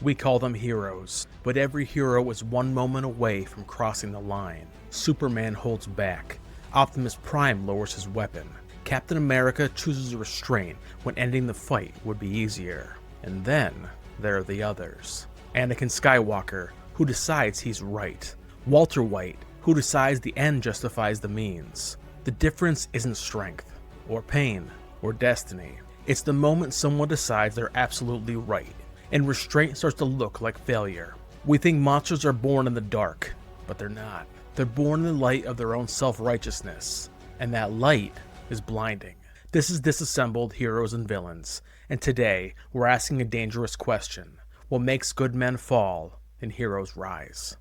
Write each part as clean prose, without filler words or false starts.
We call them heroes, but every hero is one moment away from crossing the line. Superman holds back. Optimus Prime lowers his weapon. Captain America chooses restraint when ending the fight would be easier. And then there are the others. Anakin Skywalker, who decides he's right. Walter White, who decides the end justifies the means. The difference isn't strength, or pain, or destiny. It's the moment someone decides they're absolutely right, and restraint starts to look like failure. We think monsters are born in the dark, but they're not. They're born in the light of their own self-righteousness, and that light is blinding. This is Disassembled Heroes and Villains, and today we're asking a dangerous question. What makes good men fall and heroes rise?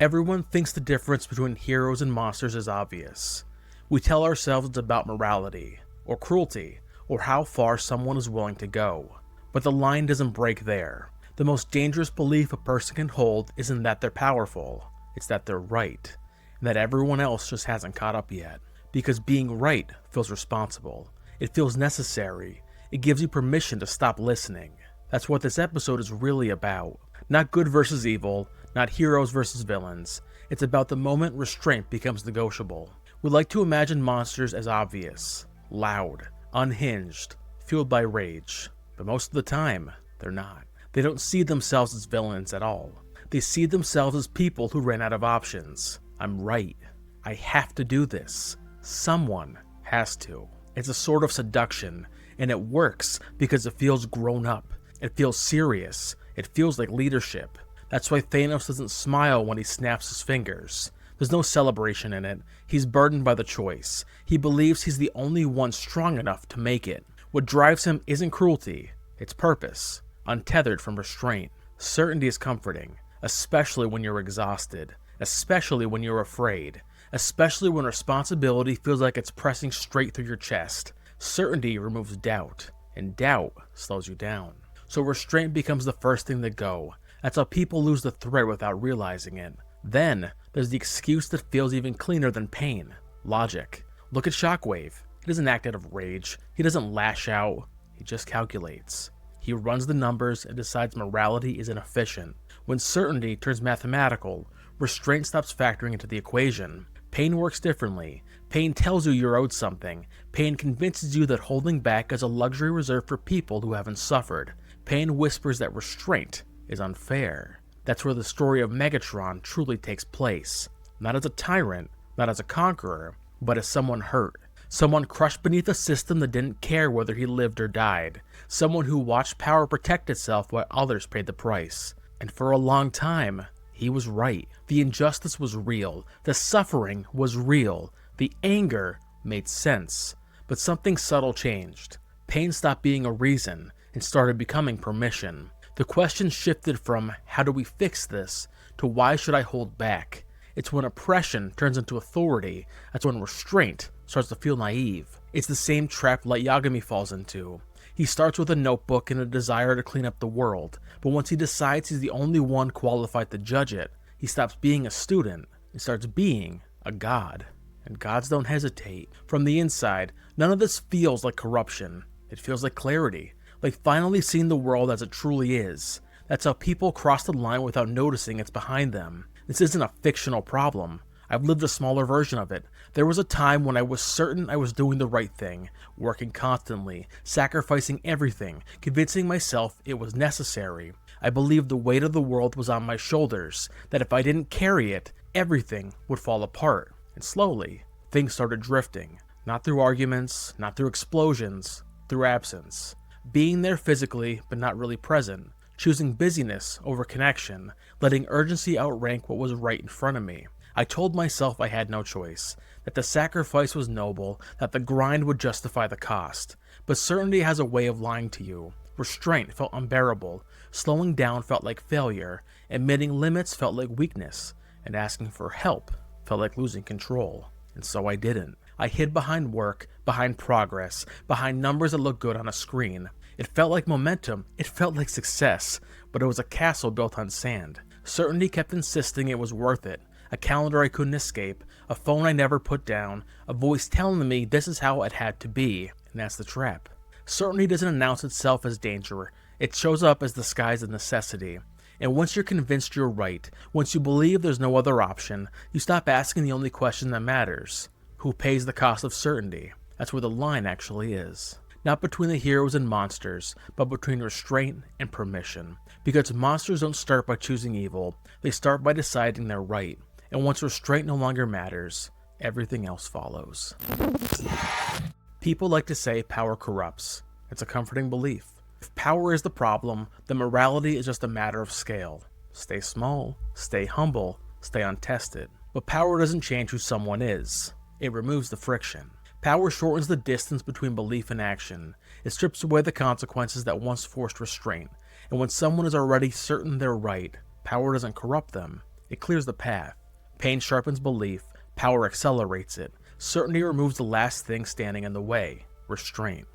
Everyone thinks the difference between heroes and monsters is obvious. We tell ourselves it's about morality, or cruelty, or how far someone is willing to go. But the line doesn't break there. The most dangerous belief a person can hold isn't that they're powerful, it's that they're right, and that everyone else just hasn't caught up yet. Because being right feels responsible. It feels necessary. It gives you permission to stop listening. That's what this episode is really about. Not good versus evil, not heroes versus villains. It's about the moment restraint becomes negotiable. We like to imagine monsters as obvious, loud, unhinged, fueled by rage. But most of the time, they're not. They don't see themselves as villains at all. They see themselves as people who ran out of options. I'm right. I have to do this. Someone has to. It's a sort of seduction, and it works because it feels grown up. It feels serious. It feels like leadership. That's why Thanos doesn't smile when he snaps his fingers. There's no celebration in it. He's burdened by the choice. He believes he's the only one strong enough to make it. What drives him isn't cruelty, it's purpose, untethered from restraint. Certainty is comforting, especially when you're exhausted, especially when you're afraid, especially when responsibility feels like it's pressing straight through your chest. Certainty removes doubt, and doubt slows you down. So restraint becomes the first thing to go. That's how people lose the thread without realizing it. Then, there's the excuse that feels even cleaner than pain. Logic. Look at Shockwave. He doesn't act out of rage. He doesn't lash out. He just calculates. He runs the numbers and decides morality is inefficient. When certainty turns mathematical, restraint stops factoring into the equation. Pain works differently. Pain tells you you're owed something. Pain convinces you that holding back is a luxury reserved for people who haven't suffered. Pain whispers that restraint is unfair. That's where the story of Megatron truly takes place. Not as a tyrant, not as a conqueror, but as someone hurt. Someone crushed beneath a system that didn't care whether he lived or died. Someone who watched power protect itself while others paid the price. And for a long time, he was right. The injustice was real. The suffering was real. The anger made sense. But something subtle changed. Pain stopped being a reason and started becoming permission. The question shifted from how do we fix this to why should I hold back? It's when oppression turns into authority. That's when restraint starts to feel naive. It's the same trap Light Yagami falls into. He starts with a notebook and a desire to clean up the world, but once he decides he's the only one qualified to judge it, he stops being a student and starts being a god. And gods don't hesitate. From the inside, none of this feels like corruption. It feels like clarity, like finally seeing the world as it truly is. That's how people cross the line without noticing it's behind them. This isn't a fictional problem. I've lived a smaller version of it. There was a time when I was certain I was doing the right thing, working constantly, sacrificing everything, convincing myself it was necessary. I believed the weight of the world was on my shoulders, that if I didn't carry it, everything would fall apart. And slowly, things started drifting. Not through arguments, not through explosions, through absence. Being there physically, but not really present. Choosing busyness over connection, letting urgency outrank what was right in front of me. I told myself I had no choice, that the sacrifice was noble, that the grind would justify the cost. But certainty has a way of lying to you. Restraint felt unbearable, slowing down felt like failure, admitting limits felt like weakness, and asking for help felt like losing control. And so I didn't. I hid behind work, behind progress, behind numbers that looked good on a screen. It felt like momentum, it felt like success, but it was a castle built on sand. Certainty kept insisting it was worth it. A calendar I couldn't escape, a phone I never put down, a voice telling me this is how it had to be, and that's the trap. Certainty doesn't announce itself as danger, It shows up as disguised as necessity. And once you're convinced you're right, once you believe there's no other option, you stop asking the only question that matters. Who pays the cost of certainty? That's where the line actually is. Not between the heroes and monsters, but between restraint and permission. Because monsters don't start by choosing evil, they start by deciding they're right. And once restraint no longer matters, everything else follows. People like to say power corrupts. It's a comforting belief. If power is the problem, then morality is just a matter of scale. Stay small, stay humble, stay untested. But power doesn't change who someone is. It removes the friction. Power shortens the distance between belief and action. It strips away the consequences that once forced restraint. And when someone is already certain they're right, power doesn't corrupt them. It clears the path. Pain sharpens belief. Power accelerates it. Certainty removes the last thing standing in the way, restraint.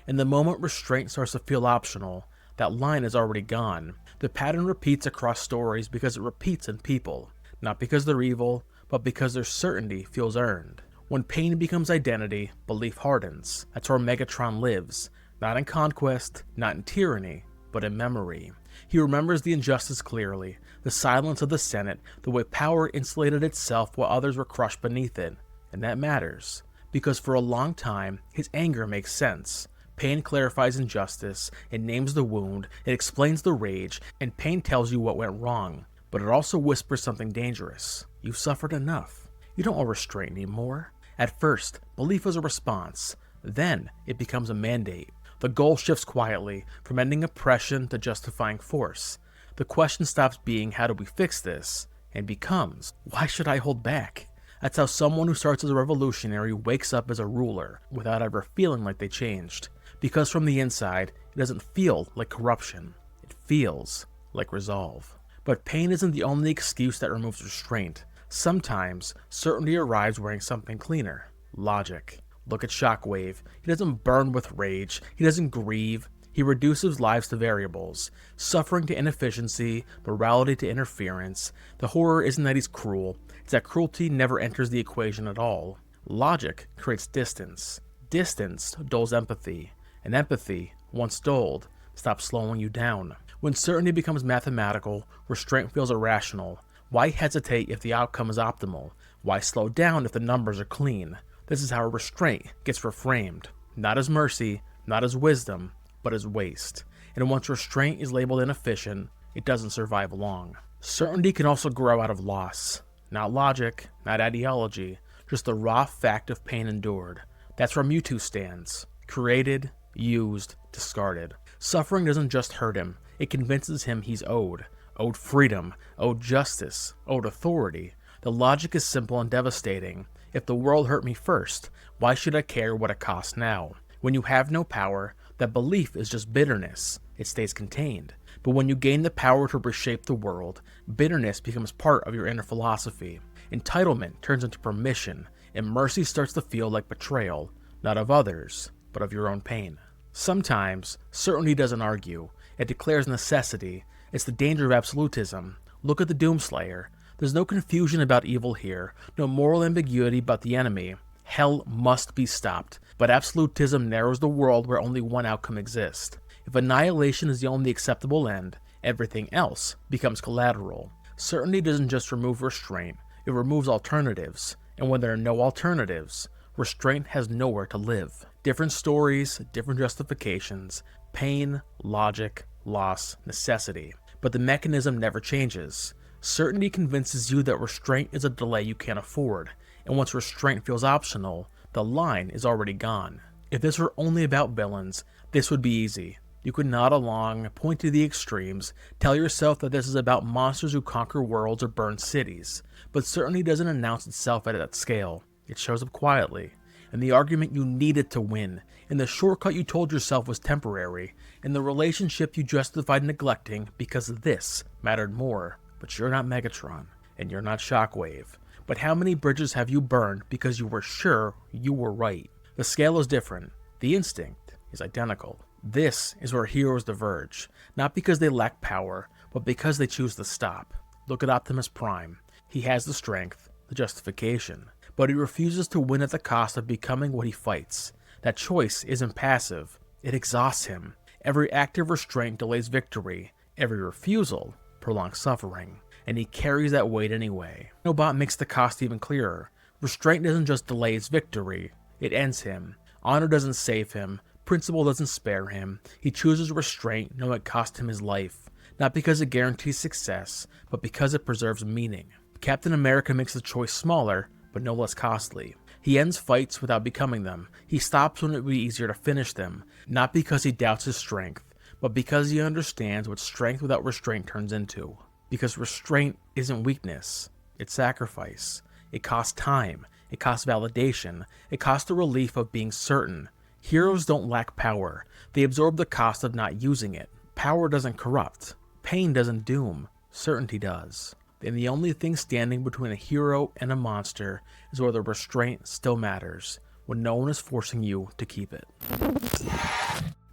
And the moment restraint starts to feel optional, that line is already gone. The pattern repeats across stories because it repeats in people. Not because they're evil, but because their certainty feels earned. When pain becomes identity, belief hardens. That's where Megatron lives. Not in conquest, not in tyranny, but in memory. He remembers the injustice clearly, the silence of the Senate, the way power insulated itself while others were crushed beneath it. And that matters, because for a long time, his anger makes sense. Pain clarifies injustice, it names the wound, it explains the rage, and pain tells you what went wrong. But it also whispers something dangerous. You've suffered enough. You don't owe restraint anymore. At first, belief is a response. Then, it becomes a mandate. The goal shifts quietly, from ending oppression to justifying force. The question stops being, how do we fix this? And becomes, why should I hold back? That's how someone who starts as a revolutionary wakes up as a ruler, without ever feeling like they changed. Because from the inside, it doesn't feel like corruption. It feels like resolve. But pain isn't the only excuse that removes restraint. Sometimes, certainty arrives wearing something cleaner. Logic. Look at Shockwave. He doesn't burn with rage. He doesn't grieve. He reduces lives to variables. Suffering to inefficiency, morality to interference. The horror isn't that he's cruel. It's that cruelty never enters the equation at all. Logic creates distance. Distance dulls empathy. And empathy, once dulled, stops slowing you down. When certainty becomes mathematical, restraint feels irrational. Why hesitate if the outcome is optimal? Why slow down if the numbers are clean? This is how restraint gets reframed. Not as mercy, not as wisdom, but as waste. And once restraint is labeled inefficient, it doesn't survive long. Certainty can also grow out of loss. Not logic, not ideology, just the raw fact of pain endured. That's where Mewtwo stands. Created, used, discarded. Suffering doesn't just hurt him, it convinces him he's owed. Owed freedom, owed justice, owed authority. The logic is simple and devastating. If the world hurt me first, why should I care what it costs now? When you have no power, that belief is just bitterness. It stays contained. But when you gain the power to reshape the world, bitterness becomes part of your inner philosophy. Entitlement turns into permission, and mercy starts to feel like betrayal, not of others, but of your own pain. Sometimes, certainty doesn't argue. It declares necessity. It's the danger of absolutism. Look at the Doomslayer. There's no confusion about evil here, no moral ambiguity about the enemy. Hell must be stopped, but absolutism narrows the world where only one outcome exists. If annihilation is the only acceptable end, everything else becomes collateral. Certainty doesn't just remove restraint, it removes alternatives. And when there are no alternatives, restraint has nowhere to live. Different stories, different justifications, pain, logic, loss, necessity. But the mechanism never changes. Certainty convinces you that restraint is a delay you can't afford, and once restraint feels optional, the line is already gone. If this were only about villains, this would be easy. You could nod along, point to the extremes, tell yourself that this is about monsters who conquer worlds or burn cities. But certainty doesn't announce itself at that scale. It shows up quietly. In the argument you needed to win, in the shortcut you told yourself was temporary, in the relationship you justified neglecting because this mattered more. But you're not Megatron, and you're not Shockwave. But how many bridges have you burned because you were sure you were right? The scale is different. The instinct is identical. This is where heroes diverge, not because they lack power, but because they choose to stop. Look at Optimus Prime. He has the strength, the justification, but he refuses to win at the cost of becoming what he fights. That choice isn't passive. It exhausts him. Every act of restraint delays victory. Every refusal prolongs suffering. And he carries that weight anyway. Nobot makes the cost even clearer. Restraint doesn't just delay his victory, it ends him. Honor doesn't save him. Principle doesn't spare him. He chooses restraint knowing it cost him his life. Not because it guarantees success, but because it preserves meaning. Captain America makes the choice smaller, but no less costly. He ends fights without becoming them. He stops when it would be easier to finish them, not because he doubts his strength, but because he understands what strength without restraint turns into. Because restraint isn't weakness, it's sacrifice. It costs time, it costs validation, it costs the relief of being certain. Heroes don't lack power, they absorb the cost of not using it. Power doesn't corrupt, pain doesn't doom, certainty does. And the only thing standing between a hero and a monster is whether restraint still matters, when no one is forcing you to keep it.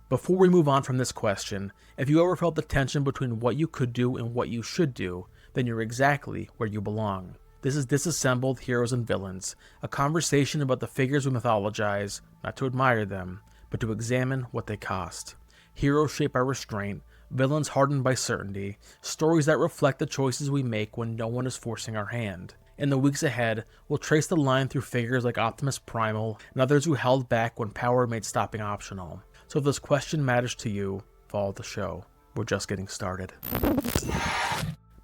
Before we move on from this question, if you ever felt the tension between what you could do and what you should do, then you're exactly where you belong. This is Disassembled Heroes and Villains, a conversation about the figures we mythologize, not to admire them, but to examine what they cost. Heroes shaped by restraint, villains hardened by certainty, stories that reflect the choices we make when no one is forcing our hand. In the weeks ahead, we'll trace the line through figures like Optimus Primal and others who held back when power made stopping optional. So if this question matters to you, follow the show. We're just getting started.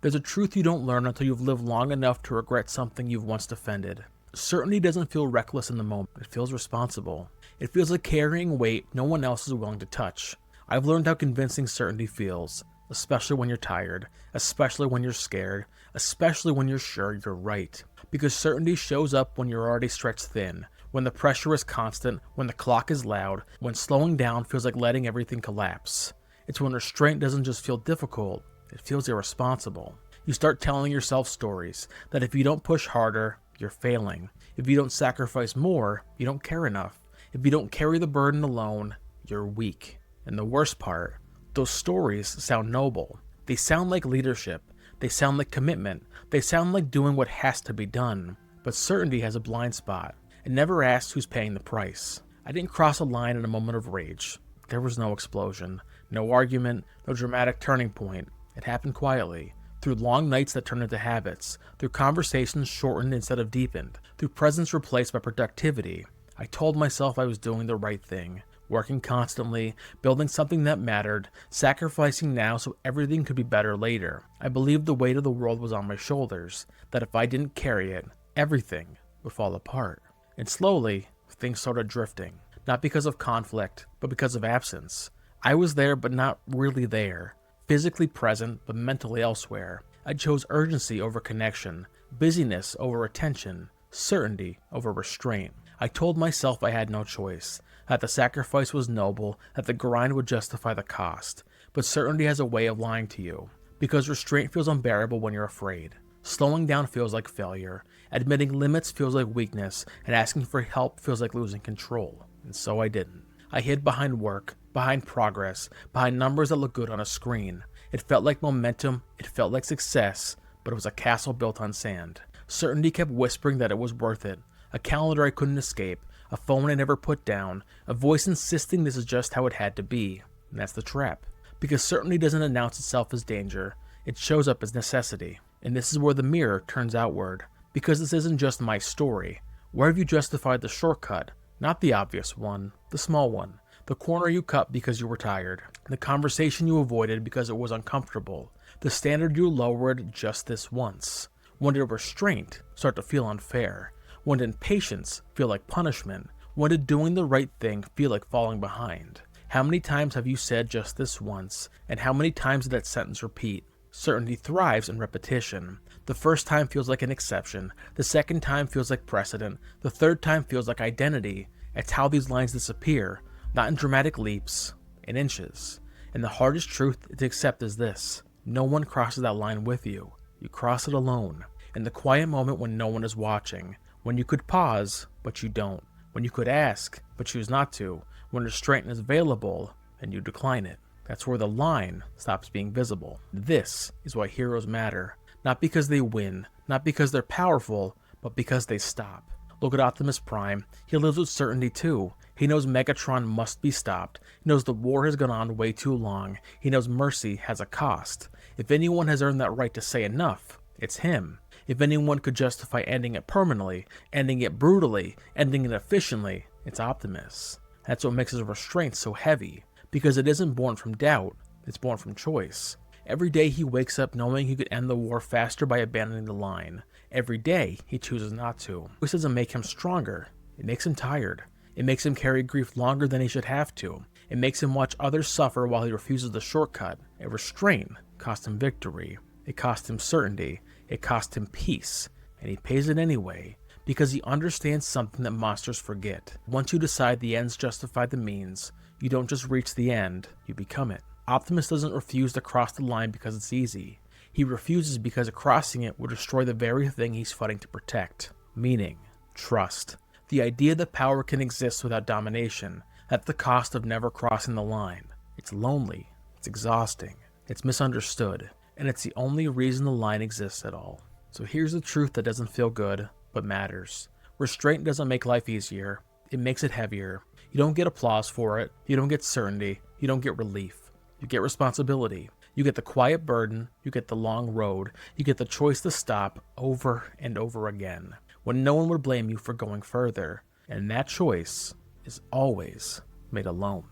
There's a truth you don't learn until you've lived long enough to regret something you've once defended. Certainty doesn't feel reckless in the moment, it feels responsible. It feels like carrying weight no one else is willing to touch. I've learned how convincing certainty feels, especially when you're tired, especially when you're scared, especially when you're sure you're right. Because certainty shows up when you're already stretched thin, when the pressure is constant, when the clock is loud, when slowing down feels like letting everything collapse. It's when restraint doesn't just feel difficult, it feels irresponsible. You start telling yourself stories that if you don't push harder, you're failing. If you don't sacrifice more, you don't care enough. If you don't carry the burden alone, you're weak. And the worst part, those stories sound noble. They sound like leadership. They sound like commitment. They sound like doing what has to be done. But certainty has a blind spot. It never asks who's paying the price. I didn't cross a line in a moment of rage. There was no explosion, no argument, no dramatic turning point. It happened quietly, through long nights that turned into habits, through conversations shortened instead of deepened, through presence replaced by productivity. I told myself I was doing the right thing. Working constantly, building something that mattered, sacrificing now so everything could be better later. I believed the weight of the world was on my shoulders, that if I didn't carry it, everything would fall apart. And slowly, things started drifting. Not because of conflict, but because of absence. I was there, but not really there. Physically present, but mentally elsewhere. I chose urgency over connection, busyness over attention, certainty over restraint. I told myself I had no choice, that the sacrifice was noble, that the grind would justify the cost. But certainty has a way of lying to you, because restraint feels unbearable when you're afraid. Slowing down feels like failure, admitting limits feels like weakness, and asking for help feels like losing control. And so I didn't. I hid behind work, behind progress, behind numbers that look good on a screen. It felt like momentum, it felt like success, but it was a castle built on sand. Certainty kept whispering that it was worth it. A calendar I couldn't escape, a phone I never put down, a voice insisting this is just how it had to be. And that's the trap. Because certainty doesn't announce itself as danger, it shows up as necessity. And this is where the mirror turns outward. Because this isn't just my story. Where have you justified the shortcut? Not the obvious one, the small one. The corner you cut because you were tired. The conversation you avoided because it was uncomfortable. The standard you lowered just this once. When did restraint start to feel unfair? When did impatience feel like punishment? When did doing the right thing feel like falling behind? How many times have you said just this once? And how many times did that sentence repeat? Certainty thrives in repetition. The first time feels like an exception. The second time feels like precedent. The third time feels like identity. It's how these lines disappear. Not in dramatic leaps, in inches. And the hardest truth to accept is this. No one crosses that line with you. You cross it alone. In the quiet moment when no one is watching. When you could pause, but you don't. When you could ask, but choose not to. When restraint is available, and you decline it. That's where the line stops being visible. This is why heroes matter. Not because they win, not because they're powerful, but because they stop. Look at Optimus Prime. He lives with certainty too. He knows Megatron must be stopped. He knows the war has gone on way too long. He knows mercy has a cost. If anyone has earned that right to say enough, it's him. If anyone could justify ending it permanently, ending it brutally, ending it efficiently, it's Optimus. That's what makes his restraint so heavy, because it isn't born from doubt, it's born from choice. Every day he wakes up knowing he could end the war faster by abandoning the line. Every day he chooses not to. This doesn't make him stronger, it makes him tired. It makes him carry grief longer than he should have to. It makes him watch others suffer while he refuses the shortcut. A restraint cost him victory. It cost him certainty. It cost him peace. And he pays it anyway, because he understands something that monsters forget. Once you decide the ends justify the means, you don't just reach the end, you become it. Optimus doesn't refuse to cross the line because it's easy. He refuses because crossing it would destroy the very thing he's fighting to protect. Meaning, trust. The idea that power can exist without domination. That's the cost of never crossing the line. It's lonely. It's exhausting. It's misunderstood. And it's the only reason the line exists at all. So here's the truth that doesn't feel good, but matters. Restraint doesn't make life easier. It makes it heavier. You don't get applause for it. You don't get certainty. You don't get relief. You get responsibility. You get the quiet burden. You get the long road. You get the choice to stop over and over again, when no one would blame you for going further. And that choice is always made alone.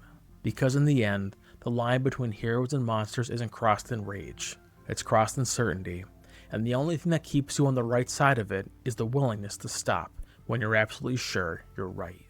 Because in the end, the line between heroes and monsters isn't crossed in rage. It's crossed in certainty. And the only thing that keeps you on the right side of it is the willingness to stop when you're absolutely sure you're right.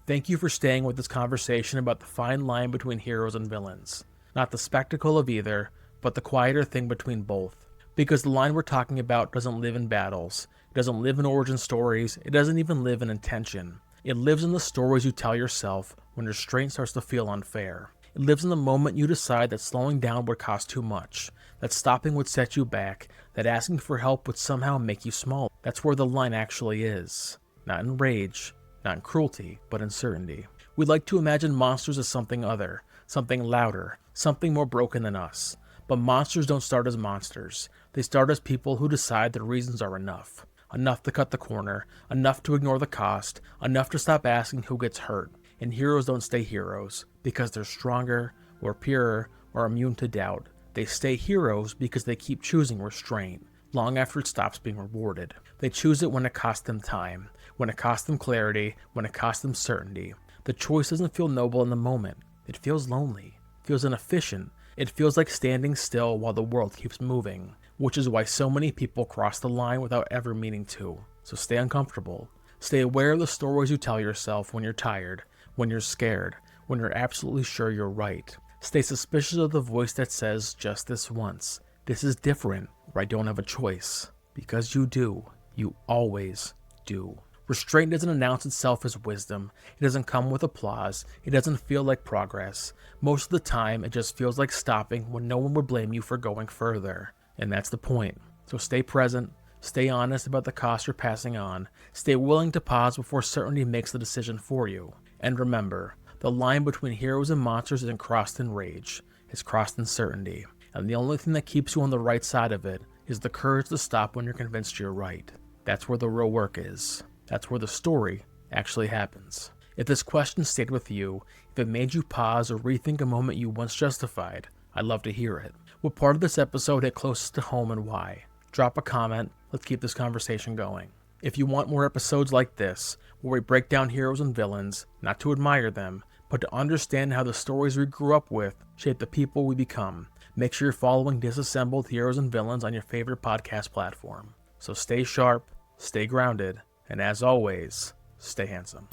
Thank you for staying with this conversation about the fine line between heroes and villains. Not the spectacle of either, but the quieter thing between both. Because the line we're talking about doesn't live in battles, it doesn't live in origin stories, it doesn't even live in intention. It lives in the stories you tell yourself when restraint starts to feel unfair. It lives in the moment you decide that slowing down would cost too much, that stopping would set you back, that asking for help would somehow make you small. That's where the line actually is. Not in rage, not in cruelty, but in certainty. We like to imagine monsters as something other, something louder, something more broken than us. But monsters don't start as monsters. They start as people who decide their reasons are enough. Enough to cut the corner, enough to ignore the cost, enough to stop asking who gets hurt. And heroes don't stay heroes because they're stronger, or purer, or immune to doubt. They stay heroes because they keep choosing restraint, long after it stops being rewarded. They choose it when it costs them time, when it costs them clarity, when it costs them certainty. The choice doesn't feel noble in the moment. It feels lonely, feels inefficient. It feels like standing still while the world keeps moving, which is why so many people cross the line without ever meaning to. So stay uncomfortable. Stay aware of the stories you tell yourself when you're tired, when you're scared, when you're absolutely sure you're right. Stay suspicious of the voice that says just this once. This is different, or I don't have a choice. Because you do. You always do. Restraint doesn't announce itself as wisdom. It doesn't come with applause. It doesn't feel like progress. Most of the time, it just feels like stopping when no one would blame you for going further. And that's the point. So stay present. Stay honest about the cost you're passing on. Stay willing to pause before certainty makes the decision for you. And remember, the line between heroes and monsters isn't crossed in rage. It's crossed in certainty. And the only thing that keeps you on the right side of it is the courage to stop when you're convinced you're right. That's where the real work is. That's where the story actually happens. If this question stayed with you, if it made you pause or rethink a moment you once justified, I'd love to hear it. What part of this episode hit closest to home and why? Drop a comment. Let's keep this conversation going. If you want more episodes like this, where we break down heroes and villains, not to admire them, but to understand how the stories we grew up with shape the people we become, make sure you're following Disassembled Heroes and Villains on your favorite podcast platform. So stay sharp, stay grounded, and as always, stay handsome.